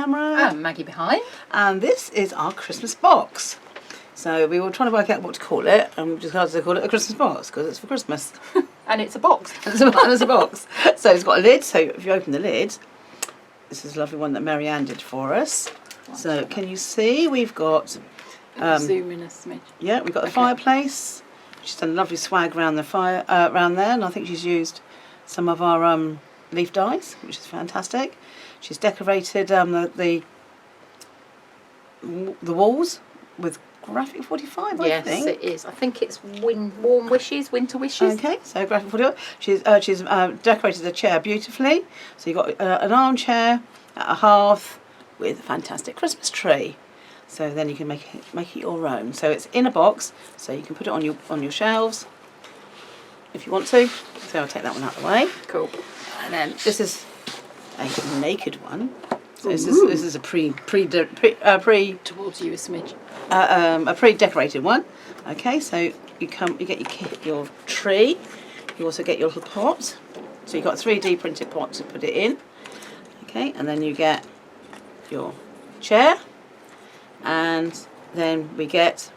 camera. And Maggie behind. And this is our Christmas box. So we were trying to work out what to call it, and we just had to call it a Christmas box because it's for Christmas. And it's a box. And it's a box. So it's got a lid, so if you open the lid, this is a lovely one that Mary Ann did for us. So can you see we've got... zoom in a smidge. Yeah, we've got the fireplace. She's done a lovely swag around the fire, around there, and I think she's used some of our leaf dies, which is fantastic. She's decorated the walls with graphic 45, I think. Yes, it is. I think it's warm wishes, winter wishes. Okay, so graphic 45. She's decorated the chair beautifully. So you've got an armchair at a hearth with a fantastic Christmas tree. So then you can make it your own. So it's in a box, so you can put it on your shelves if you want to. So I'll take that one out of the way. Cool. And then this is a naked one. So this is a pre Towards you a smidge. A pre-decorated one. Okay, so you get your tree. You also get your little pot. So you've got a 3D printed pot to put it in. Okay, and then you get your chair. And then we get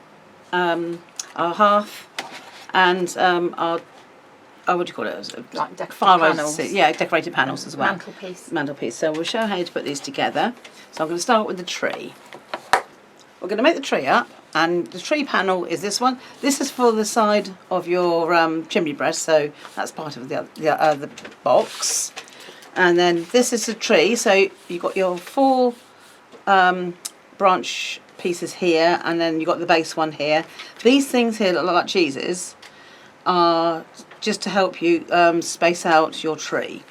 our hearth and our what do you call it? Like decorated panels. Yeah, decorated panels as well. Mantelpiece. Mantelpiece. So we'll show how to put these together. So I'm going to start with the tree. We're going to make the tree up, and the tree panel is this one. This is for the side of your chimney breast, so that's part of the box. And then this is the tree. So you've got your 4 branch pieces here, and then you've got the base one here. These things here that look like cheeses are just to help you space out your tree.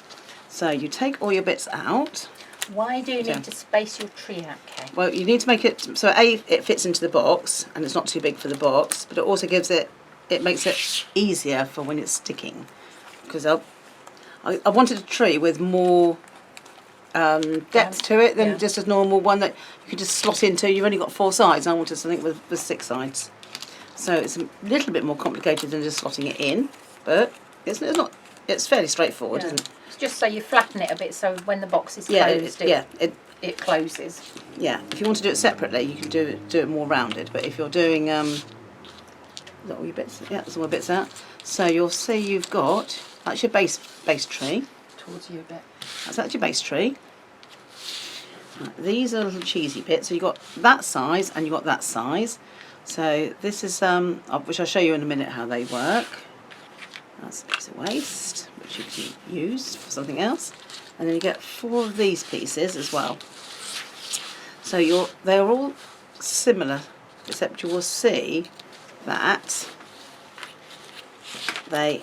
So you take all your bits out. Why do you need to space your tree out, Kay? Well, you need to make it so it fits into the box and it's not too big for the box, but it also makes it easier for when it's sticking. Because I wanted a tree with more depth to it than just a normal one that you can just slot into. You've only got 4 sides. I wanted something with 6 sides. So it's a little bit more complicated than just slotting it in, but it's not. It's fairly straightforward, isn't it? It's just so you flatten it a bit, so when the box is closed, it closes. Yeah. If you want to do it separately, you can do it more rounded. But if you're doing is that all your bits? Yeah, there's all my bits out. So you'll see you've got that's your base tree. Towards you a bit. That's your base tree. Right, these are little cheesy bits. So you've got that size and you've got that size. So this is which I'll show you in a minute how they work. That's a piece of waste, which you can use for something else. And then you get 4 of these pieces as well. So they're all similar, except you will see that the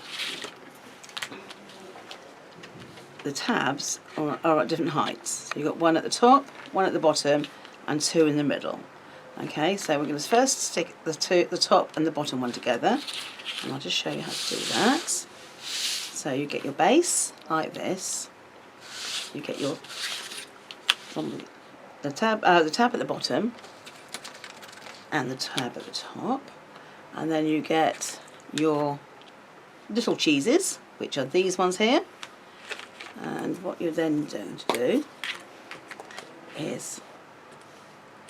tabs are at different heights. So you've got 1 at the top, 1 at the bottom, and 2 in the middle. Okay, so we're going to first stick the top and the bottom one together, and I'll just show you how to do that. So you get your base like this. You get your the tab at the bottom and the tab at the top, and then you get your little cheeses, which are these ones here. And what you're then going to do is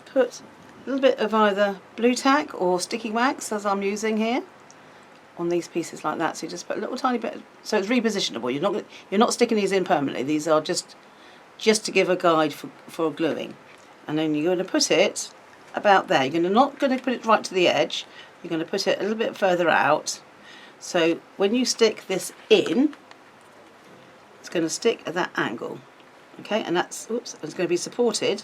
put a little bit of either blue tack or sticky wax, as I'm using here, on these pieces like that. So you just put a little tiny bit, so it's repositionable. You're not sticking these in permanently. These are just to give a guide for gluing. And then you're going to put it about there. You're not going to put it right to the edge. You're going to put it a little bit further out. So when you stick this in, it's going to stick at that angle. Okay, and it's going to be supported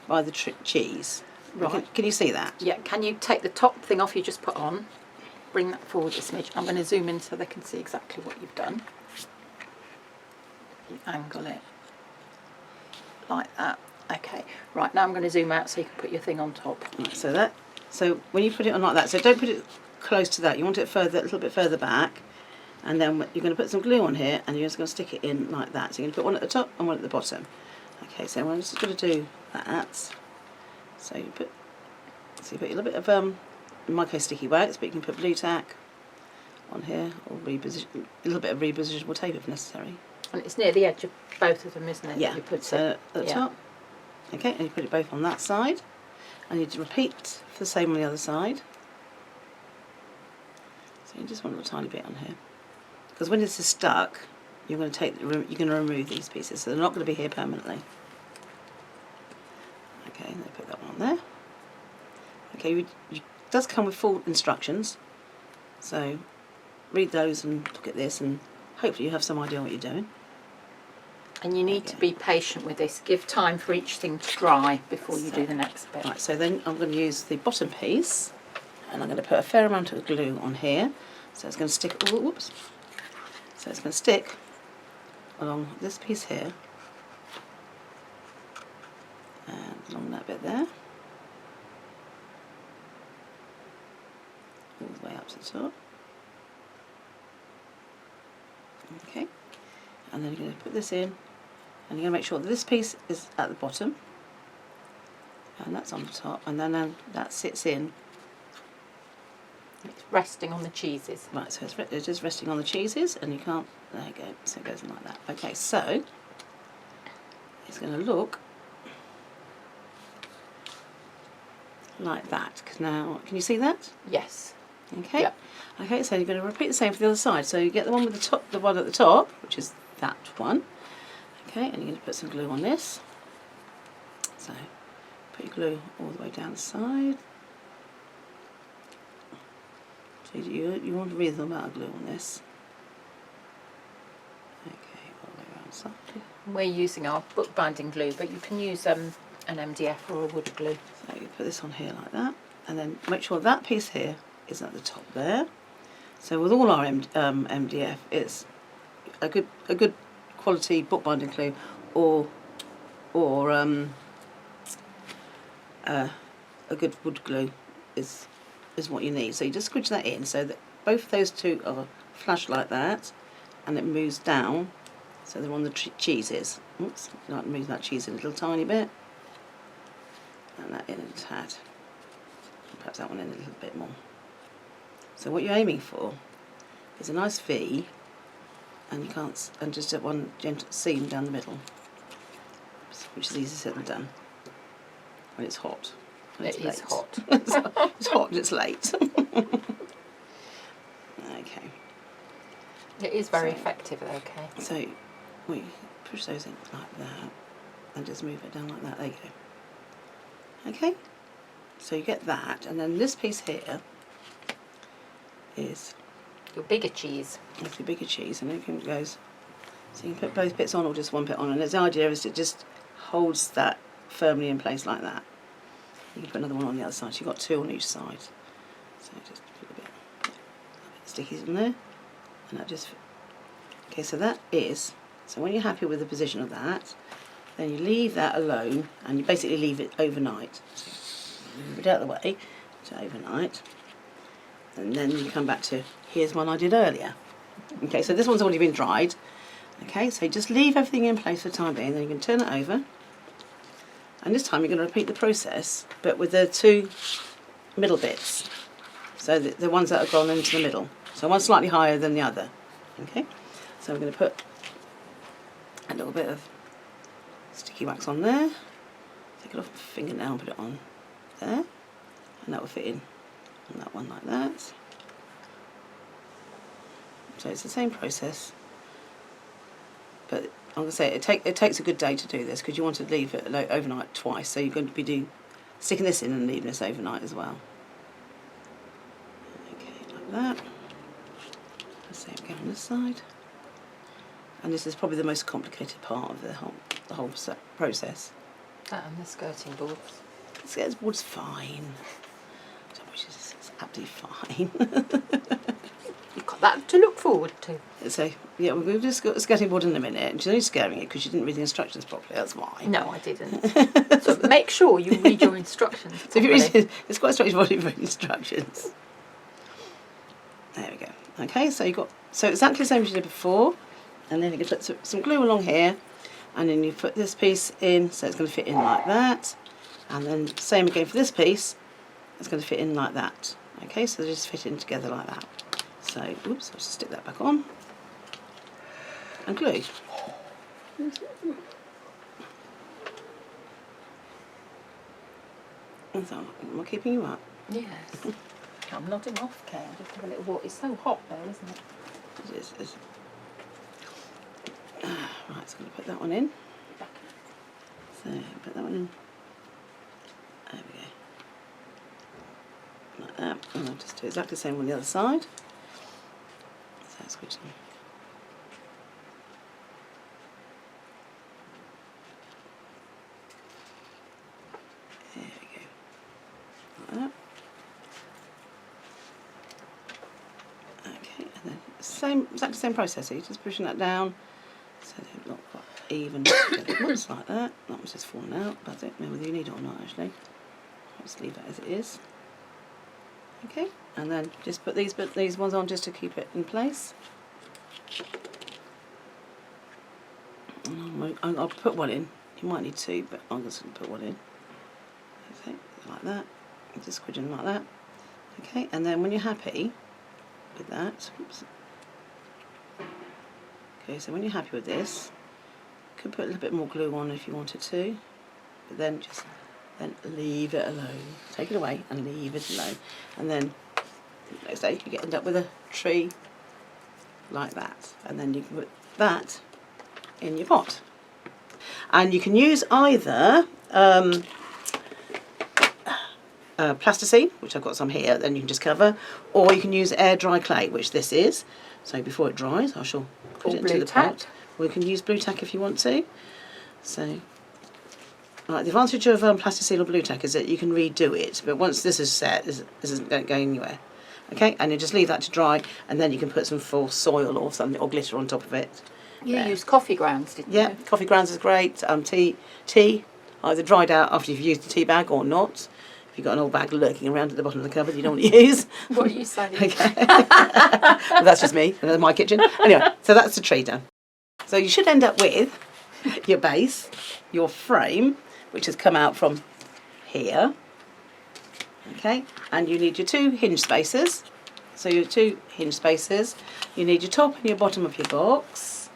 by the cheese. Right. Can you see that? Yeah, can you take the top thing off you just put on? Bring that forward a smidge. I'm going to zoom in so they can see exactly what you've done. You angle it like that. Okay, right, now I'm going to zoom out so you can put your thing on top. Right, so when you put it on like that, so don't put it close to that, you want it a little bit further back, and then you're going to put some glue on here and you're just going to stick it in like that. So you're going to put one at the top and one at the bottom. Okay, so I'm just going to do that. So you put a little bit of in my case sticky wax, but you can put blue tack on here, or a little bit of repositionable tape if necessary. And it's near the edge of both of them, isn't it? Yeah. You put so at the top Okay, and you put it both on that side, and you repeat for the same on the other side. So you just want a little tiny bit on here, because when this is stuck, you're going to remove these pieces, so they're not going to be here permanently. Okay, and then put that one on there. Okay, it does come with full instructions, so read those and look at this, and hopefully you have some idea what you're doing. And you need to be patient with this. Give time for each thing to dry before you do the next bit. Right, so then I'm going to use the bottom piece, and I'm going to put a fair amount of glue on here, so it's going to stick. Oh, whoops! So it's going to stick along this piece here, and along that bit there, all the way up to the top. Okay, and then you're going to put this in, and you're going to make sure that this piece is at the bottom, and that's on the top, and then that sits in. It's resting on the cheeses. Right, so it's just resting on the cheeses, and you can't. There you go. So it goes in like that. Okay, so it's going to look like that. Now, can you see that? Yes. Okay. Yep. Okay, so you're going to repeat the same for the other side. So you get the one with the one at the top, which is that one. Okay, and you're going to put some glue on this. So put your glue all the way down the side. So you want a reasonable amount of glue on this. Okay, all the way around the side. We're using our bookbinding glue, but you can use an MDF or a wood glue. So you put this on here like that, and then make sure that piece here is at the top there. So with all our MDF, it's a good quality bookbinding glue, or a good wood glue is what you need. So you just squidge that in so that both those two are flush like that, and it moves down so they're on the cheeses. Oops, you like to move that cheese in a little tiny bit, and that in a tad, and perhaps that one in a little bit more. So what you're aiming for is a nice V, and just one gentle seam down the middle, which is easier said than done when it's hot. It is hot. It's hot and it's late. Okay. It is very effective, okay. So we push those in like that, and just move it down like that. There you go. Okay. So you get that, and then this piece here is your bigger cheese. It's your bigger cheese, and everything goes. So you can put both bits on, or just one bit on, and the idea is it just holds that firmly in place like that. You can put another one on the other side. So you've got two on each side. So just put a bit stickies in there, and that just. Okay, so that is. So when you're happy with the position of that, then you leave that alone, and you basically leave it overnight. So move it out of the way to overnight, and then you come back to here's one I did earlier. Okay, so this one's already been dried. Okay, so just leave everything in place for the time being, then you can turn it over. And this time you're going to repeat the process, but with the two middle bits. So the ones that have gone into the middle. So one slightly higher than the other. Okay, so we're going to put a little bit of sticky wax on there. Take it off the fingernail and put it on there. And that will fit in on that one like that. So it's the same process. But I'm going to say it takes a good day to do this, because you want to leave it overnight twice. So you're going to be sticking this in and leaving this overnight as well. Okay, like that. Let's see it go on this side. And this is probably the most complicated part of the whole process. That and the skirting boards. The skirting board's fine. It's absolutely fine. You've got that to look forward to. So, yeah, we're going to do the skirting board in a minute. And she's only scaring it because you didn't read the instructions properly, that's why. No, I didn't. So make sure you read your instructions So if you properly. read, it's quite straightforward if you read instructions. There we go. Okay, so exactly the same as you did before. And then you can put some glue along here. And then you put this piece in, so it's going to fit in like that. And then same again for this piece. It's going to fit in like that. Okay, so they just fit in together like that. So, oops, I'll just stick that back on. And glue. Am I keeping you up? Yes. I'm nodding off, Kay. I just have a little walk. It's so hot there, isn't it? It is. Right, so I'm going to put that one in. So put that one in. There we go. Like that. And I'll just do exactly the same on the other side. So switch them. There we go. Like that. Okay, and then exactly the same process. So you're just pushing that down so they're not quite even together. Once like that. That one's just fallen out. But I don't know whether you need it or not actually. I'll just leave that as it is. Okay, and then just put these ones on just to keep it in place. And I'll put one in. You might need two, but I'm just going to put one in. Okay, like that. Just squidge them like that. Okay, and then when you're happy with that, oops. Okay, so when you're happy with this, you could put a little bit more glue on if you wanted to, but then just leave it alone. Take it away and leave it alone. And then the next day you end up with a tree like that. And then you can put that in your pot. And you can use either plasticine, which I've got some here, then you can just cover, or you can use air dry clay, which this is. So before it dries, I shall put it into the pot. Or you can use blue tack if you want to. So, right, the advantage of plasticine or blue tack is that you can redo it, but once this is set, this isn't going anywhere. Okay, and you just leave that to dry, and then you can put some false soil or something or glitter on top of it. You used coffee grounds, didn't you? Yeah, coffee grounds is great. Tea, either dried out after you've used the tea bag or not. If you've got an old bag lurking around at the bottom of the cupboard you don't want to use. What are you saying? Okay. Well, that's just me, my kitchen. Anyway, so that's the tree done. So you should end up with your base, your frame, which has come out from here. Okay, and you need your two hinge spaces. So your two hinge spaces. You need your top and your bottom of your box.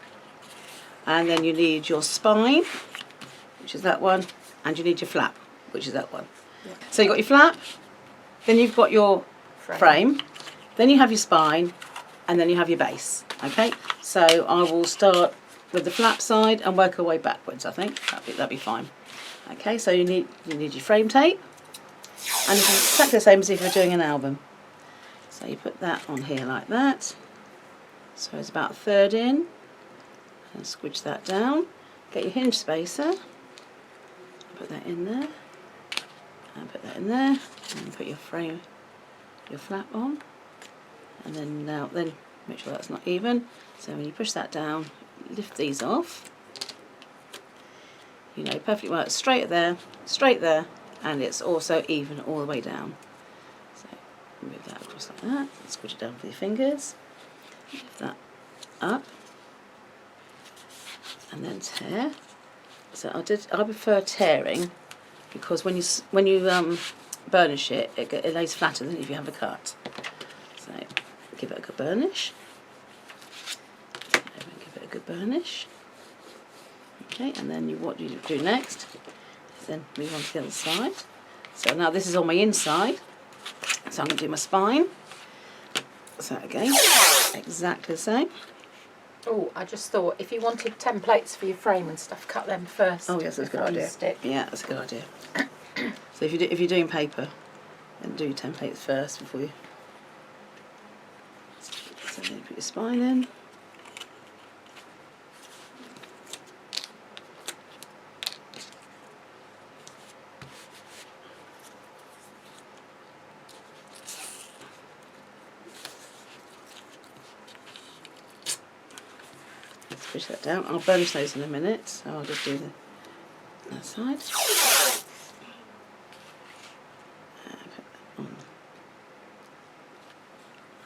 And then you need your spine, which is that one, and you need your flap, which is that one. Yeah. So you've got your flap, then you've got your frame, then you have your spine, and then you have your base. Okay, so I will start with the flap side and work our way backwards. I think that'd be fine. Okay, so you need your frame tape, and it's exactly the same as if you're doing an album. So you put that on here like that. So it's about a third in. And squidge that down. Get your hinge spacer. Put that in there. And put that in there. And put your frame, your flap on. And then then make sure that's not even. So when you push that down, lift these off. You know perfectly well it's straight there, and it's also even all the way down. So move that across like that. Squidge it down with your fingers. Lift that up. And then tear. So I prefer tearing because when you burnish it, it lays flatter than if you have a cut. So give it a good burnish. Give it a good burnish. Okay, and then what you do next is then move on to the other side. So now this is on my inside. So I'm going to do my spine. So again, exactly the same. Oh, I just thought if you wanted templates for your frame and stuff, cut them first. Oh yes, that's a good idea. Yeah, that's a good idea. So if you're doing paper, then do your templates first before you. So then you put your spine in. Push that down. I'll burnish those in a minute, so I'll just do that side. Put that on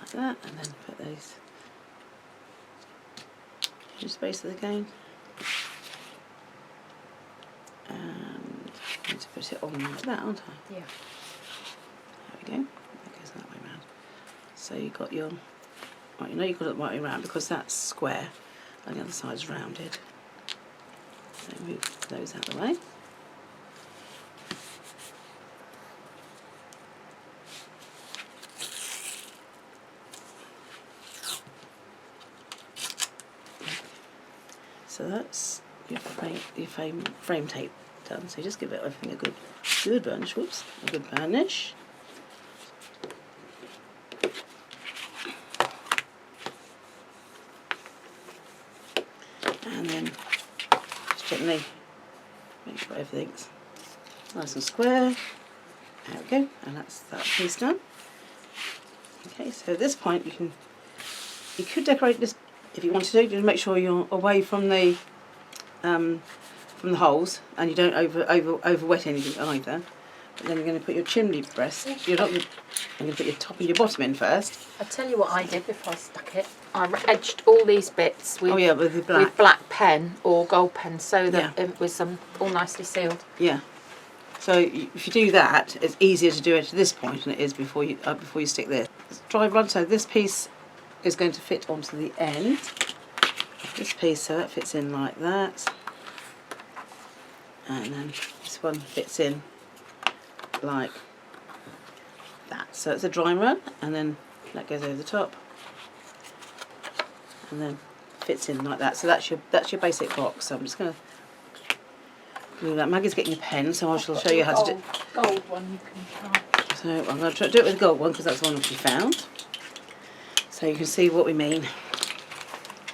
like that, and then put those in spaces again. And I need to put it on like that, aren't I? Yeah. There we go. That goes that way round. So you've got your, right, you know you've got it the right way round because that's square. And the other side's rounded. So move those out of the way. So that's your frame tape done. So you just give it everything a good burnish. Whoops, a good burnish. And then just gently make sure everything's nice and square. There we go, and that's that piece done. Okay, so at this point you could decorate this if you wanted to. Just make sure you're away from the holes and you don't over wet anything either. But then you're going to put your chimney breast. I'm going to put your top and your bottom in first. I'll tell you what I did before I stuck it. I edged all these bits with, with the black. with black pen or gold pen so that it was all nicely sealed. Yeah. So if you do that, it's easier to do it at this point than it is before you stick this. Dry run. So this piece is going to fit onto the end. This piece, so that fits in like that, and then this one fits in like that. So it's a dry run, and then that goes over the top, and then fits in like that. So that's your basic box. So I'm just going to glue that. Maggie's getting a pen, so I shall show you how to do. Gold one you can try. So I'm going to try to do it with the gold one because that's the one that she found. So you can see what we mean.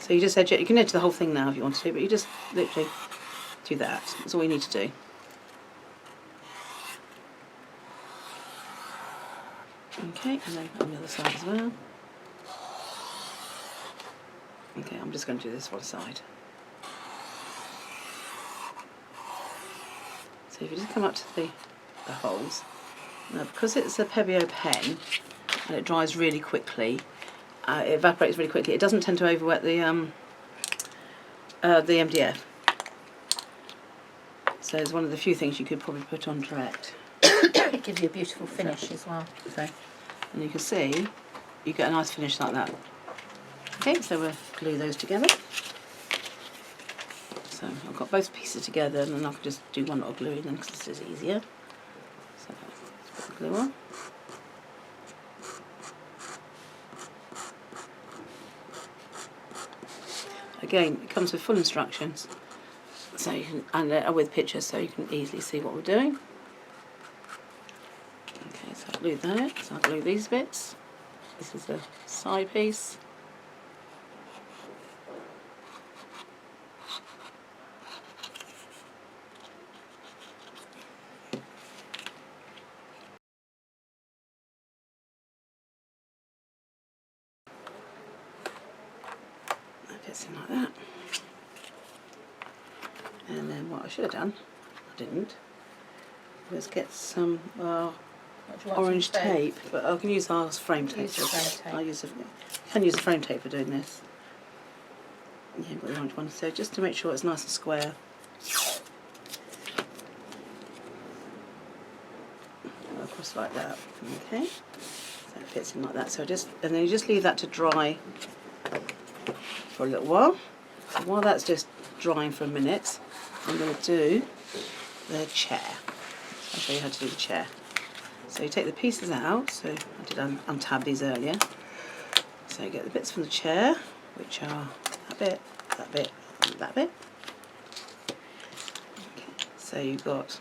So you just edge it. You can edge the whole thing now if you want to, but you just literally do that. That's all you need to do. Okay, and then on the other side as well. Okay, I'm just going to do this one side. So if you just come up to the holes, now because it's a Pebeo pen and it dries really quickly, it evaporates really quickly. It doesn't tend to overwet the MDF. So it's one of the few things you could probably put on direct. It gives you a beautiful finish as well. So, and you can see you get a nice finish like that. Okay, so we'll glue those together. So I've got both pieces together, and then I can just do one little glue in them because this is easier. So let's put the glue on. Again, it comes with full instructions, so you can, and with pictures, so you can easily see what we're doing. Okay, so I'll glue that. So I'll glue these bits. This is the side piece. Fits in like that. And then what I should have done, I didn't, was get some orange tape, but I can use our frame tape. I can use the frame tape for doing this. Yeah, got the orange one. So just to make sure it's nice and square. Go across like that. Okay. So it fits in like that. So and then you just leave that to dry for a little while. So while that's just drying for a minute, I'm going to do the chair. I'll show you how to do the chair. So you take the pieces out. So I did untab these earlier. So you get the bits from the chair, which are that bit, that bit, and that bit. Okay. So you've got.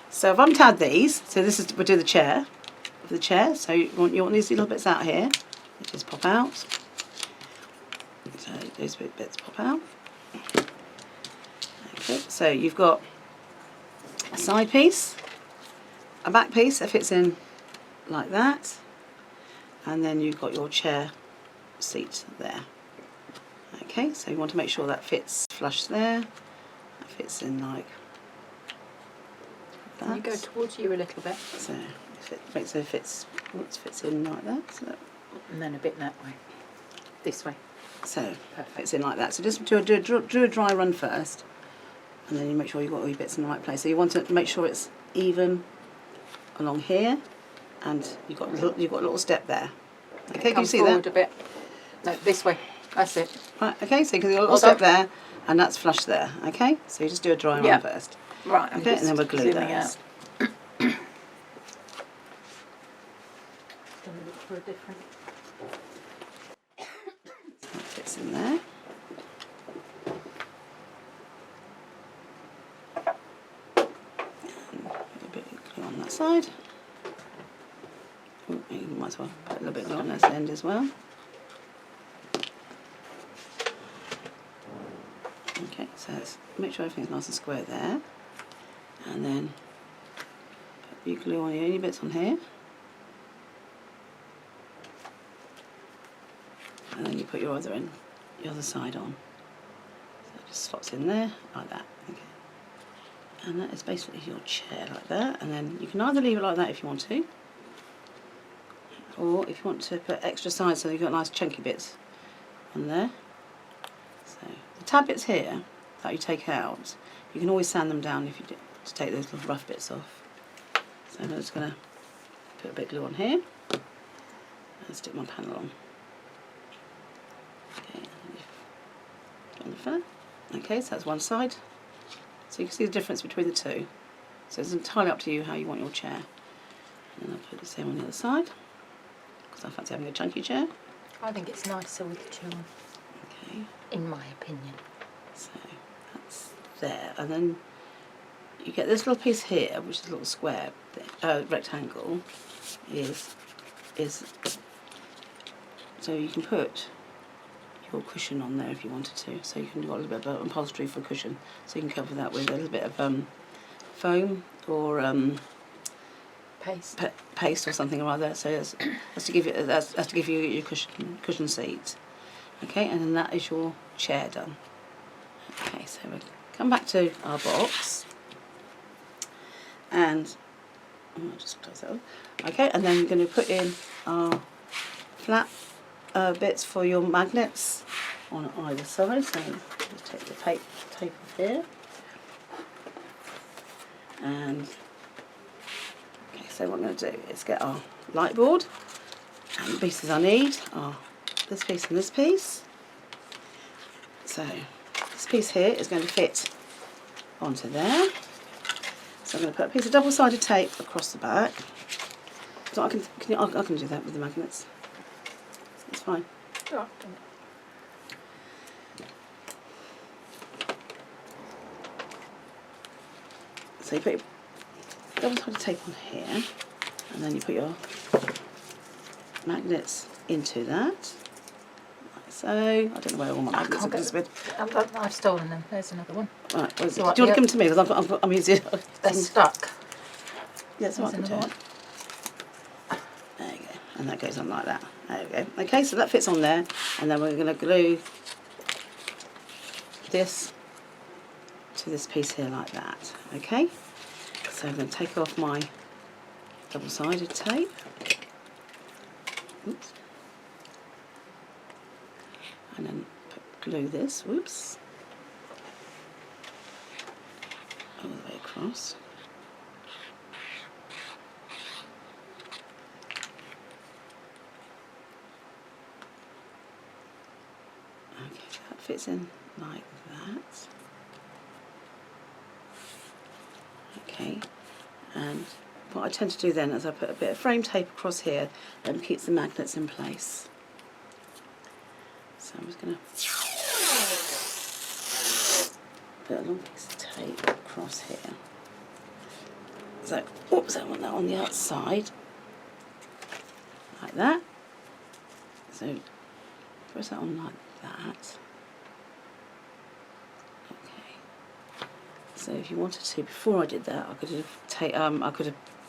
So I've untabbed these. So this is we'll do the chair. For the chair. So you want these little bits out here. They just pop out. So those bits pop out. Okay, so you've got a side piece, a back piece that fits in like that, and then you've got your chair seat there. Okay, so you want to make sure that fits flush there, that fits in like that. Can you go towards you a little bit? So it fits in like that. So and then a bit that way, this way. So fits in like that. So just do a dry run first, and then you make sure you've got all your bits in the right place. So you want to make sure it's even along here, and you've got a little step there. Okay, can you see that? A bit. No, this way. That's it. Right. Okay, so because you've got a little step there, and that's flush there. Okay, so you just do a dry run first. Right. Okay, and then we'll glue those. Look for a different. That fits in there. that side. Ooh, you might as well put a little bit of glue on this end as well. Okay, so let's make sure everything's nice and square there. And then put your glue on your only bits on here. And then you put your other side on. So it just slots in there like that. Okay. And that is basically your chair like that. And then you can either leave it like that if you want to, or if you want to put extra sides so you've got nice chunky bits on there. So the tab bits here that you take out, you can always sand them down if you do, to take those little rough bits off. So I'm just going to put a bit of glue on here and stick my panel on. Okay, on the front. Okay, so that's one side. So you can see the difference between the two. So it's entirely up to you how you want your chair. And I'll put the same on the other side, because I fancy having a chunky chair. I think it's nicer with the two on. Okay. In my opinion. So that's there. And then you get this little piece here, which is a little square, rectangle, is so you can put your cushion on there if you wanted to. So you can do a little bit of upholstery for cushion. So you can cover that with a little bit of foam or paste or something or other. So that's to give you your cushion seat. Okay, and then that is your chair done. Okay, so we'll come back to our box, and I'll just close that up. Okay, and then we're going to put in our flat bits for your magnets on either side. So just take the tape off here, and okay, so what I'm going to do is get our light board, and the pieces I need are this piece and this piece. So this piece here is going to fit onto there. So I'm going to put a piece of double-sided tape across the back. So I can do that with the magnets. It's fine. Oh, so you put your double-sided tape on here, and then you put your magnets into that. Like so. I don't know where all my magnets are going to be. I've stolen them. There's another one. Right, do you want to give them to me? Because I'm easier. They're stuck. Yeah, so I can do it. There you go. And that goes on like that. There we go. Okay, so that fits on there, and then we're going to glue this to this piece here like that. Okay, so I'm going to take off my double-sided tape. Oops. And then glue this, whoops, all the way across. Okay, so that fits in like that. Okay, and what I tend to do then is I put a bit of frame tape across here and keeps the magnets in place. So I'm just going to put a long piece of tape across here. So, oops, I want that on the outside, like that. So press that on like that. Okay. So if you wanted to, before I did that, I could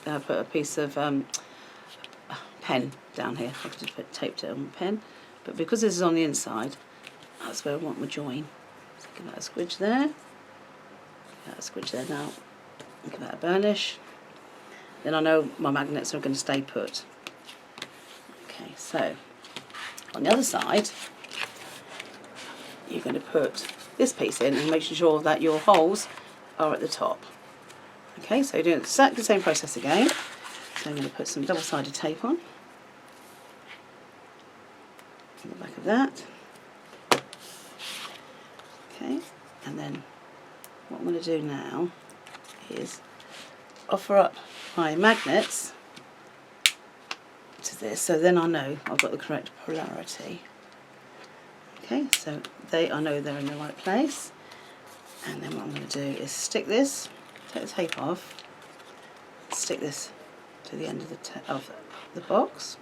have put a piece of pen down here. I could have taped it on the pen, but because this is on the inside, that's where I want my join. So give that a squidge there. Give that a squidge there now. Give that a burnish. Then I know my magnets are going to stay put. Okay, so on the other side, you're going to put this piece in and make sure that your holes are at the top. Okay, so you're doing exactly the same process again. So I'm going to put some double-sided tape on the back of that. Okay, and then what I'm going to do now is offer up my magnets to this, so then I know I've got the correct polarity. Okay, so I know they're in the right place, and then what I'm going to do is stick this, take the tape off, stick this to the end of the box.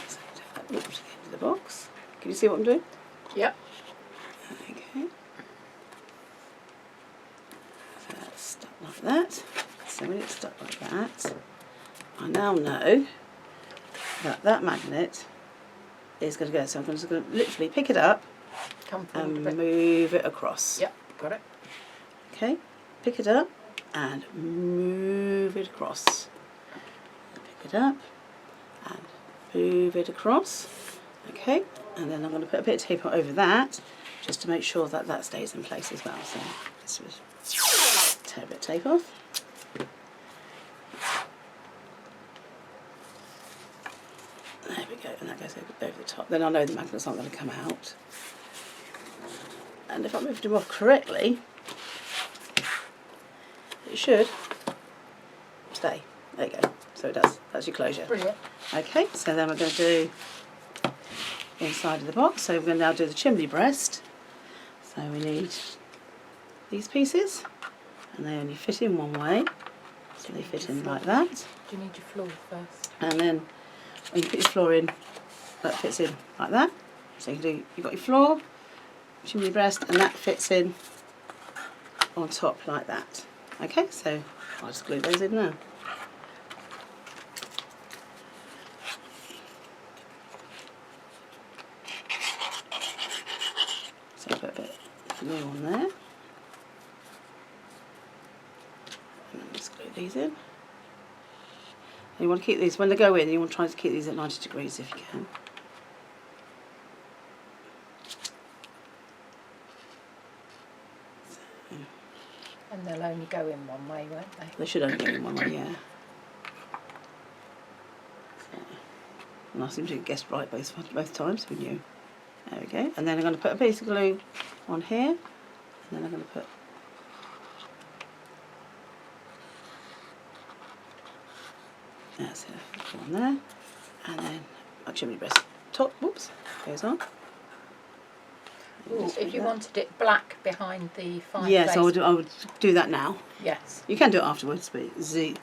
So to the end of the box. Can you see what I'm doing? Yep. Okay. So that's stuck like that. So when it's stuck like that, I now know that that magnet is going to go. So I'm just going to literally pick it up and move it across. Yep, got it. Okay, pick it up and move it across. Pick it up and move it across. Okay, and then I'm going to put a bit of tape over that just to make sure that that stays in place as well. So let's just tear a bit of tape off. There we go, and that goes over the top. Then I know the magnet's not going to come out. And if I moved them off correctly, it should stay. There you go. So it does. That's your closure. Brilliant. Okay, so then we're going to do inside of the box. So we're going to now do the chimney breast. So we need these pieces, and they only fit in one way. So they fit in like that. Do you need your floor first? And then when you put your floor in, that fits in like that. So you can do, you've got your floor, chimney breast, and that fits in on top like that. Okay, so I'll just glue those in now. So put a bit of glue on there. And then just glue these in. And you want to keep these, when they go in, you want to try to keep these at 90 degrees if you can. And they'll only go in one way, won't they? They should only go in one way, yeah. So, and I seem to have guessed right both times, we knew. There we go. And then I'm going to put a piece of glue on here, and then I'm going to put that's it, on there, and then my chimney breast top, whoops, goes on. Ooh, if you wanted it black behind the fireplace. Yes, I would do that now. Yes. You can do it afterwards, but you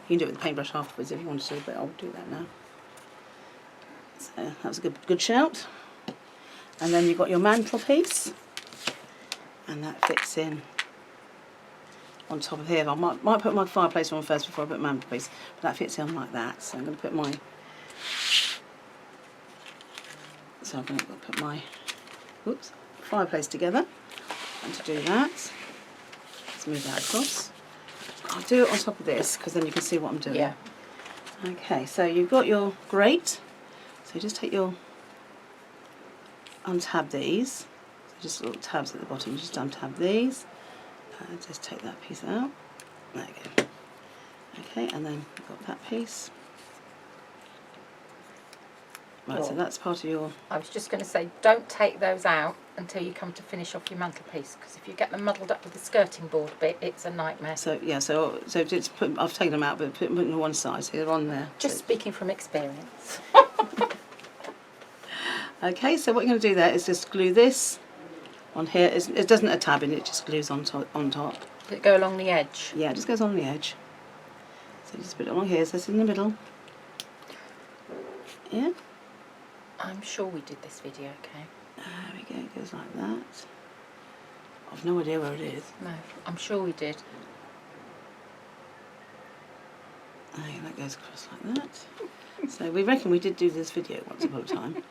can do it with the paintbrush afterwards if you want to, but I'll do that now. So that was a good shout. And then you've got your mantelpiece, and that fits in on top of here. I might put my fireplace on first before I put mantelpiece, but that fits in like that. So I'm going to put my whoops, fireplace together. And to do that, let's move that across. I'll do it on top of this because then you can see what I'm doing. Yeah. Okay, so you've got your grate. So just take your untab these. So just little tabs at the bottom. Just untab these. Just take that piece out. There you go. Okay, and then we've got that piece. Right, so that's part of your... I was just going to say, don't take those out until you come to finish off your mantelpiece, because if you get them muddled up with the skirting board bit, it's a nightmare. So yeah, so just I've taken them out, but put them on one side, so they're on there. Just speaking from experience. Okay, so what you're going to do there is just glue this on here. It doesn't a tab in, it just glues on top. Does it go along the edge? Yeah, it just goes on the edge. So just put it along here, so it's in the middle. Yeah. I'm sure we did this video, okay? There we go, it goes like that. I've no idea where it is. No, I'm sure we did. Okay, that goes across like that. So we reckon we did do this video once upon a time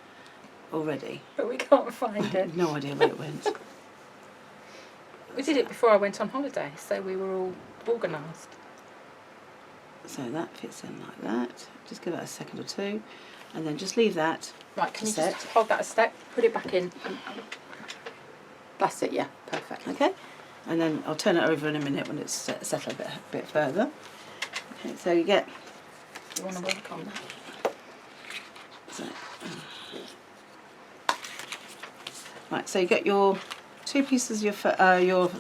already. But we can't find it. No idea where it went. We did it before I went on holiday, so we were all organised. So that fits in like that. Just give it a second or two, and then just leave that. Right, can you just hold that a step, put it back in. That's it, yeah, perfect. Okay, and then I'll turn it over in a minute when it's settled a bit further. Okay, so you get... You want to work on that? So, right, so you get your two pieces of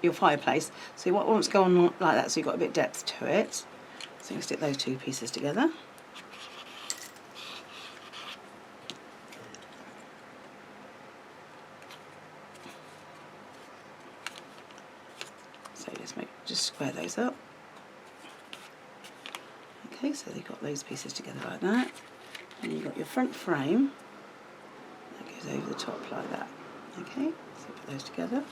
your fireplace. So you want to go on like that, so you've got a bit of depth to it. So you can stick those two pieces together. So just square those up. Okay, so you've got those pieces together like that. And you've got your front frame that goes over the top like that. Okay, so put those together.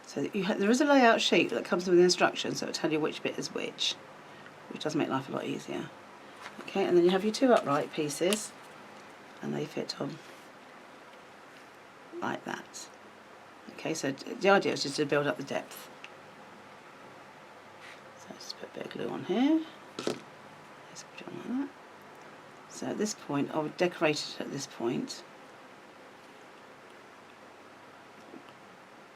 So there is a layout sheet that comes with the instructions, so it'll tell you which bit is which does make life a lot easier. Okay, and then you have your 2 upright pieces, and they fit on like that. Okay, so the idea is just to build up the depth. So let's put a bit of glue on here. Let's put it on like that. So at this point, I would decorate it at this point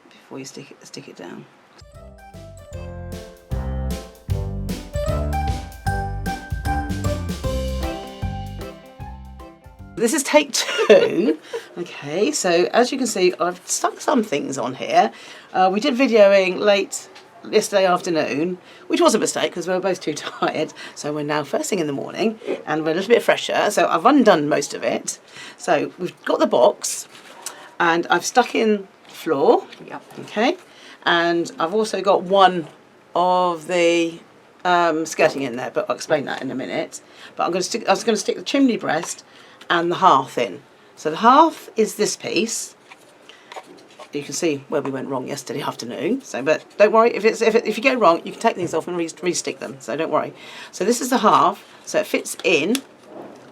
before you stick it down. This is take 2. Okay, so as you can see, I've stuck some things on here. We did videoing late yesterday afternoon, which was a mistake because we were both too tired. So we're now first thing in the morning and we're a little bit fresher. So I've undone most of it. So we've got the box and I've stuck in the floor. Yep. Okay, and I've also got one of the skirting in there, but I'll explain that in a minute. But I was going to stick the chimney breast and the hearth in. So the hearth is this piece. You can see where we went wrong yesterday afternoon. So, but don't worry, if you go wrong, you can take these off and re-stick them. So don't worry. So this is the hearth. So it fits in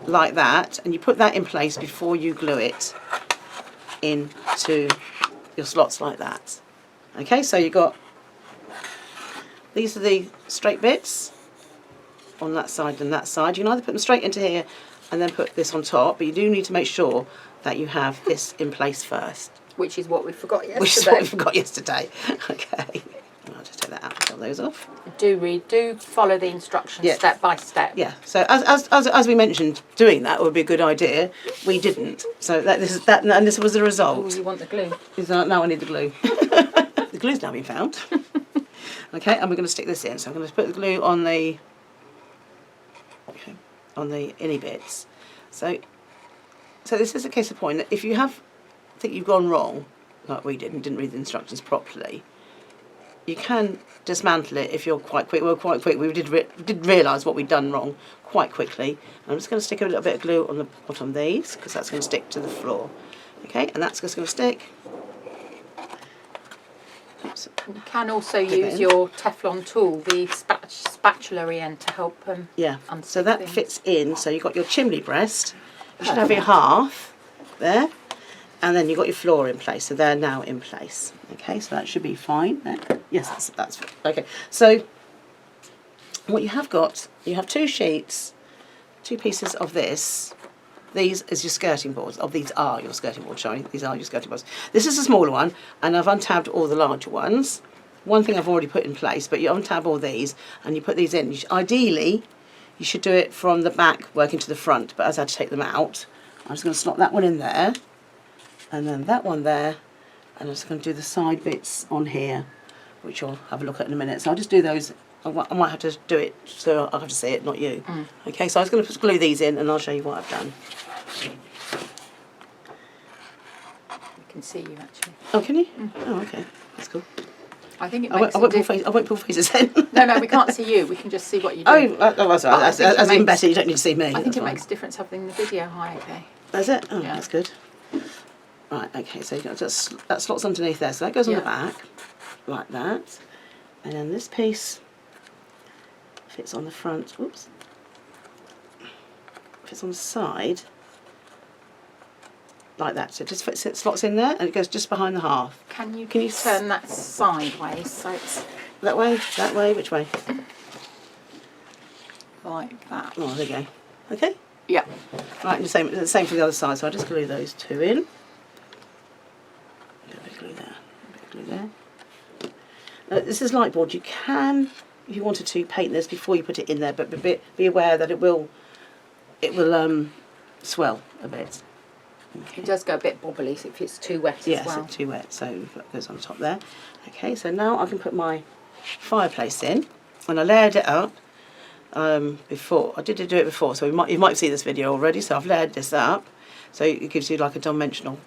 like that, and you put that in place before you glue it into your slots like that. Okay, so you got these are the straight bits on that side and that side. You can either put them straight into here and then put this on top, but you do need to make sure that you have this in place first. Which is what we forgot yesterday. Which is what we forgot yesterday. Okay. I'll just take that out and put those off. Do follow the instructions step by step. Yeah. So as we mentioned, doing that would be a good idea. We didn't. So this was the result. Oh, you want the glue? Now I need the glue. The glue's now been found. Okay, and we're going to stick this in. So I'm going to put the glue on the inny bits. So this is a case of point that if you think you've gone wrong, like we didn't read the instructions properly, you can dismantle it if you're quite quick. We're quite quick. We did realise what we'd done wrong quite quickly. I'm just going to stick a little bit of glue on the bottom of these because that's going to stick to the floor. Okay, and that's just going to stick. Oops. You can also use your Teflon tool, the spatula end, to help unstick so that things. fits in. So you've got your chimney breast. You should have your hearth there, and then you've got your floor in place. So they're now in place. Okay, so that should be fine. Yes, that's okay. So what you have got, you have 2 sheets, 2 pieces of this. These is your skirting boards. These are your skirting boards, sorry. These are your skirting boards. This is a smaller one, and I've untabbed all the larger ones. One thing I've already put in place, but you untab all these, and you put these in. Ideally, you should do it from the back, working to the front, but as I had to take them out, I'm just going to slot that one in there, and then that one there, and I'm just going to do the side bits on here, which you'll have a look at in a minute. So I'll just do those. I might have to do it, so I'll have to see it, not you. Okay, so I was going to glue these in, and I'll show you what I've done. I can see you actually. Oh, can you? Oh, okay, that's cool. I think it I makes won't pull faces in. No, we can't see you. We can just see what you do. That's right. That's even better. You don't need to see me. I think it makes a difference having the video high. Okay. Does it? Oh, Yeah. that's good. Right. Okay. So you got that slots underneath there. So that goes on the back, like that, and then this piece fits on the front. Whoops. Fits on the side, like that. So it just fits, it slots in there, and it goes just behind the hearth. Can you turn that sideways so it's That way? That way? Which way? like that? Oh, there you go. Okay. Yeah. Right, and the same for the other side. So I'll just glue those 2 in. A bit of glue there. A bit of glue there. This is light board. You can, if you wanted to, paint this before you put it in there, but be aware that it will swell a bit. Okay. It does go a bit bobbly if it's too wet as well. Yes, it's too wet, so that goes on top there. Okay, so now I can put my fireplace in, and I layered it up before. I did do it before, so you might have seen this video already. So I've layered this up, so it gives you like a dimensional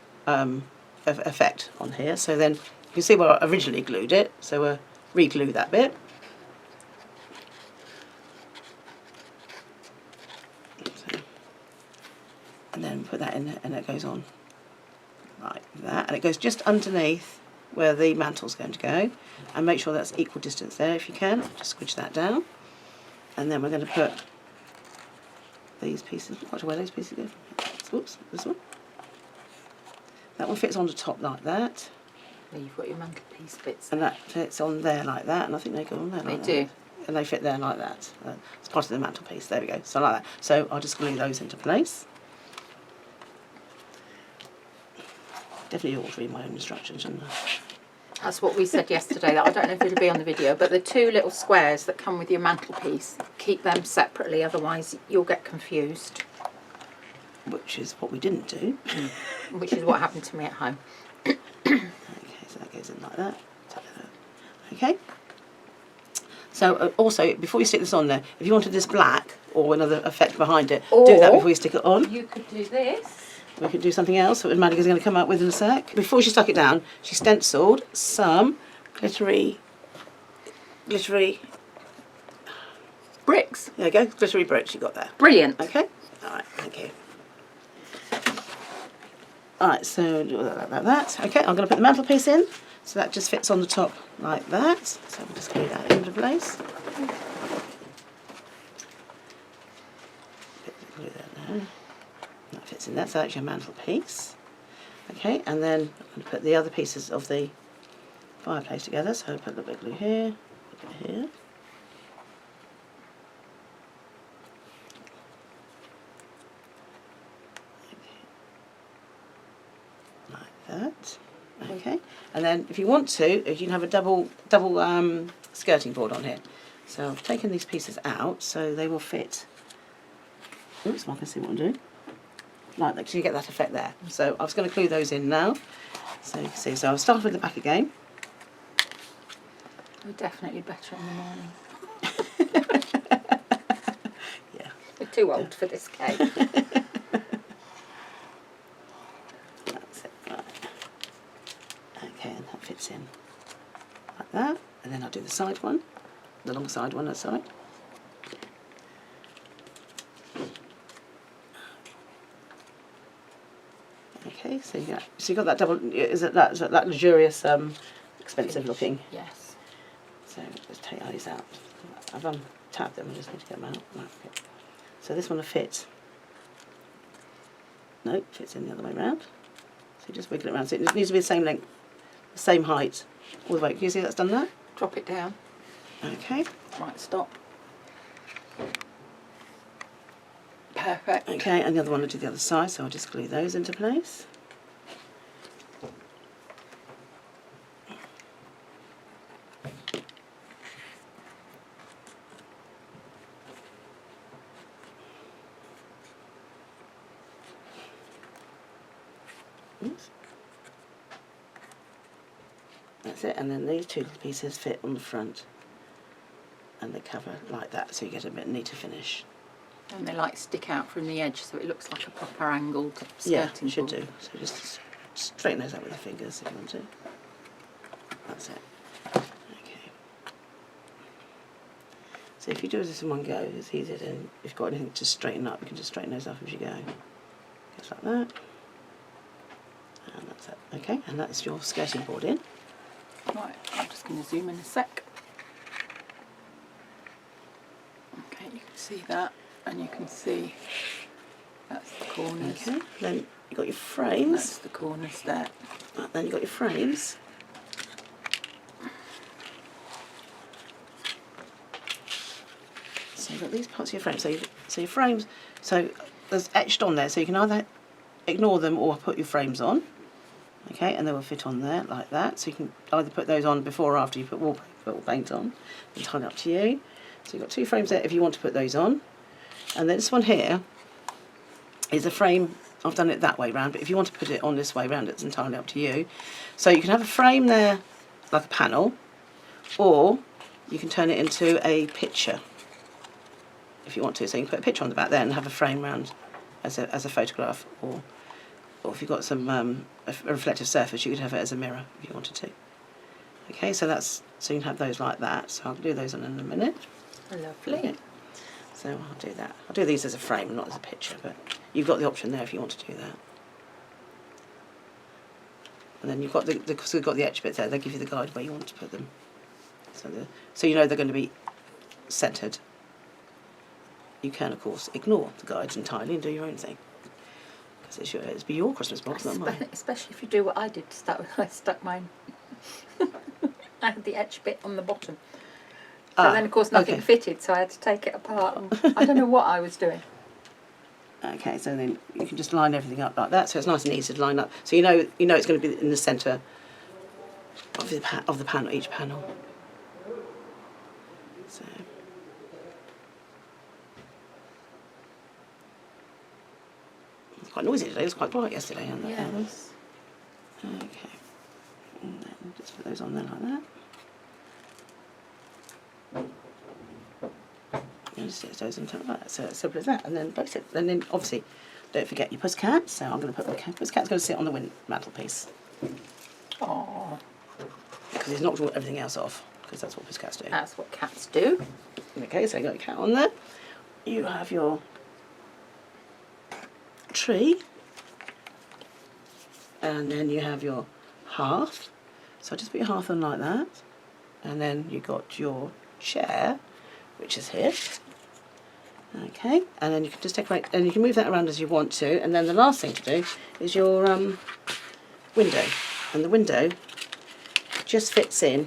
effect on here. So then you can see where I originally glued it. So we'll re-glue that bit. And then put that in there, and it goes on like that, and it goes just underneath where the mantle's going to go, and make sure that's equal distance there if you can. Just squidge that down, and then we're going to put these pieces. Watch where those pieces go. Oops, this one. That one fits on the top like that. There you've got your mantelpiece bits. And that fits on there like that, and I think they go on there like that. They do. And they fit there like that. It's part of the mantelpiece. There we go. So like that. So I'll just glue those into place. Definitely ought to read my own instructions, shouldn't I? That's what we said yesterday. That I don't know if it'll be on the video, but the two little squares that come with your mantelpiece, keep them separately, otherwise you'll get confused. Which is what we didn't do. Which is what happened to me at home. Okay, so that goes in like that. Okay. So also, before you stick this on there, if you wanted this black or another effect behind it, do that before you stick it on. You could do this. We could do something else that Maggie's going to come up with in a sec. Before she stuck it down, she stenciled some glittery bricks. There you go, glittery bricks you got there. Brilliant. Okay. All right. Thank you. All right. So do that like that. Okay. I'm going to put the mantelpiece in. So that just fits on the top like that. So we'll just glue that into place. Glue that now. That fits in there, so that's your mantelpiece. Okay, and then I'm going to put the other pieces of the fireplace together. So I'll put a little bit of glue here, a bit here. Okay. Like that. Okay, and then if you want to, you can have a double skirting board on here. So I've taken these pieces out so they will fit. Oops, I can see what I'm doing. Like that, so you get that effect there. So I was going to glue those in now. So you can see. So I'll start with the back again. We're definitely better in the morning. Yeah. We're too old for this cake. That's it. Right. Okay, and that fits in like that. And then I'll do the side one, the long side one, sorry. Okay, so you got that double. Is it that luxurious, expensive looking? Yes. So let's take these out. I've untabbed them. I just need to get them out. Right, okay. So this one will fit. No, it fits in the other way around. So you just wiggle it around. So it needs to be the same length, the same height, all the way. Can you see that's done that? Drop it down. Okay. Right, stop. Perfect. Okay, and the other one will do the other side, so I'll just glue those into place. Oops. That's it, and then these two pieces fit on the front and they cover like that, so you get a bit neater finish. And they like stick out from the edge, so it looks like a proper angled skirting Yeah, you should board. do. So just straighten those out with the fingers if you want to. That's it. Okay. So if you do this in one go, it's easier to, if you've got anything to straighten up, you can just straighten those up as you go. Just like that. And that's it. Okay, and that's your skirting board in. Right, I'm just going to zoom in a sec. Okay, you can see that, and you can see that's the corners. Okay, then you've got your frames. That's the corners there. Right, then you've got your frames. So you've got these parts of your frame. So your frames, so there's etched on there, so you can either ignore them or put your frames on. Okay, and they will fit on there like that. So you can either put those on before or after you put wallpaper or paint on. It's entirely up to you. So you've got two frames there if you want to put those on. And then this one here is a frame. I've done it that way round, but if you want to put it on this way round, it's entirely up to you. So you can have a frame there like a panel, or you can turn it into a picture. if you want to. So you can put a picture on the back there and have a frame round as a photograph, or if you've got some a reflective surface, you could have it as a mirror if you wanted to. Okay, so you can have those like that. So I'll do those in a minute. Lovely. Okay. So I'll do that. I'll do these as a frame, not as a picture, but you've got the option there if you want to do that. And then you've got because we've got the etch bit there, they give you the guide where you want to put them. So you know they're going to be centred. You can, of course, ignore the guides entirely and do your own thing. Because it's your Christmas box, not mine. Especially if you do what I did to start with. I stuck mine. I had the etch bit on the bottom. So then, of course, nothing fitted, so I had to take it apart. And I don't know what I was doing. Okay, so then you can just line everything up like that, so it's nice and easy to line up. So you know it's going to be in the centre of the panel, each panel. So it's quite noisy today. It was quite quiet yesterday, and yeah, it was. Okay, and then just put those on there like that. And just stick those on top like that. So it's simple as that. And then place it. And then obviously, don't forget your pussycat. So I'm going to put the pussycat's going to sit on the mantelpiece. Oh. Because he's knocked everything else off. Because that's what pussycats do. That's what cats do. Okay, so you got your cat on there. You have your tree. And then you have your hearth. So just put your hearth on like that. And then you got your chair, which is here. Okay, and then you can just decorate, and you can move that around as you want to. And then the last thing to do is your window, and the window just fits in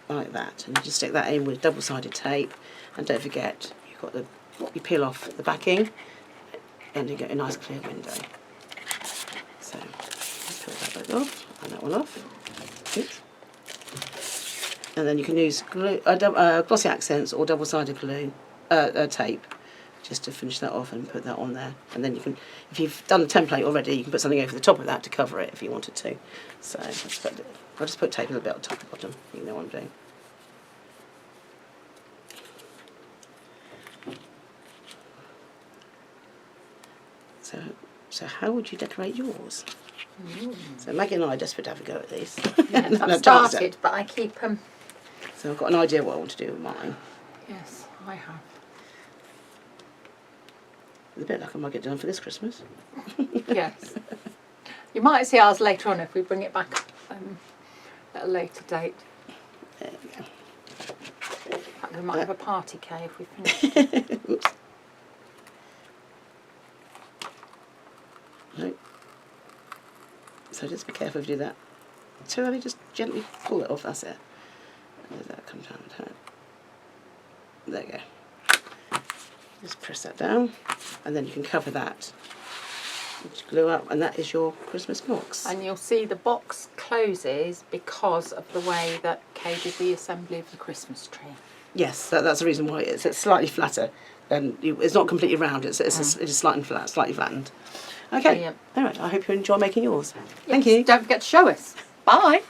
like that, and you just stick that in with double-sided tape. And don't forget, you've got you peel off the backing, and you get a nice clear window. So let's peel that bit off, and that one off. Oops. And then you can use glue, glossy accents or double-sided glue, tape, just to finish that off and put that on there. And then you can, if you've done the template already, you can put something over the top of that to cover it if you wanted to. So I'll just put tape a little bit on top and bottom. You know what I'm doing. So how would you decorate yours? So Maggie and I are desperate to have a go at these. Yes, I've started, but I keep them. So I've got an idea what I want to do with mine. Yes, I have. It's a bit like I might get done for this Christmas. Yes. You might see ours later on if we bring it back at a later date. There we go. In fact, we might have a party Kay if we finish. Oops. No. So just be careful if you do that. So let me just gently pull it off, that's it. And that comes down with that. There you go. Just press that down, and then you can cover that. Just glue up, and that is your Christmas box. And you'll see the box closes because of the way that Kay did the assembly of the Christmas tree. Yes, that's the reason why it's slightly flatter. And it's not completely round, it's slightly flattened. Okay, Brilliant. all right, I hope you enjoy making yours. Yes. Thank you. Don't forget to show us. Bye.